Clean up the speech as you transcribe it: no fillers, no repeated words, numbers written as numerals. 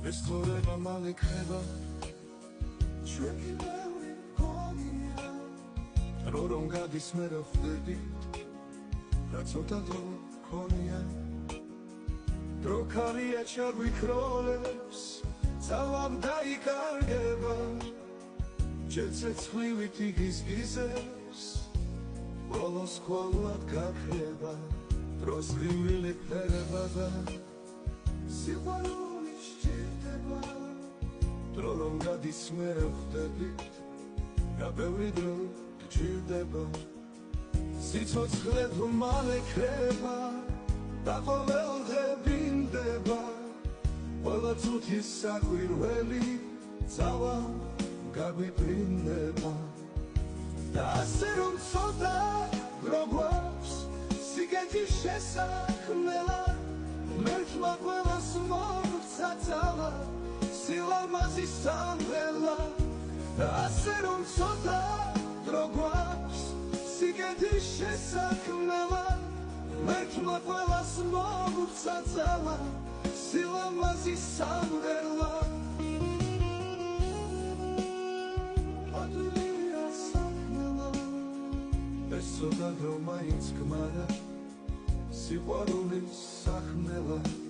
ეს ცხოვრება მალე ქრება ჩვენ კი ბევრი გონია რომ გადის მე რა ხვდები და ცოტა დრო გქონია დრო ქარია ჩაგვიქროლებს ძალამ დაიკარგება ჯერ ცეცხლივით იგიზგიზებს ბოლოს ხოლმე გაქრება დროს ღიმილი ფერება და სიყვარული სჭირდება დრო რომ გადის მე რა ხვდები და ბევრი დრო გჭირდება სიცოცხლე თუ მალე ქრება და ყოველდღე ბრინდება ყველა წუთის საკვირველი ძალა გაგვიბრინდება და ასე რომ ცოტა დრო გვაქვს სიგეთის შესაქმნელად მერქმა ყველას მოგვცა ძალა სილამაზის სამღერლად და ასე რომ ცოტა დრო გვაქვს სიგეთის შესაქმნელად მერქმა ყველას მოგვცა ძალა სილამაზის სამღერლად ადვილია საქმნელად ეს ცოტა დრო მაინც გმარა სიყვარულის სახმელად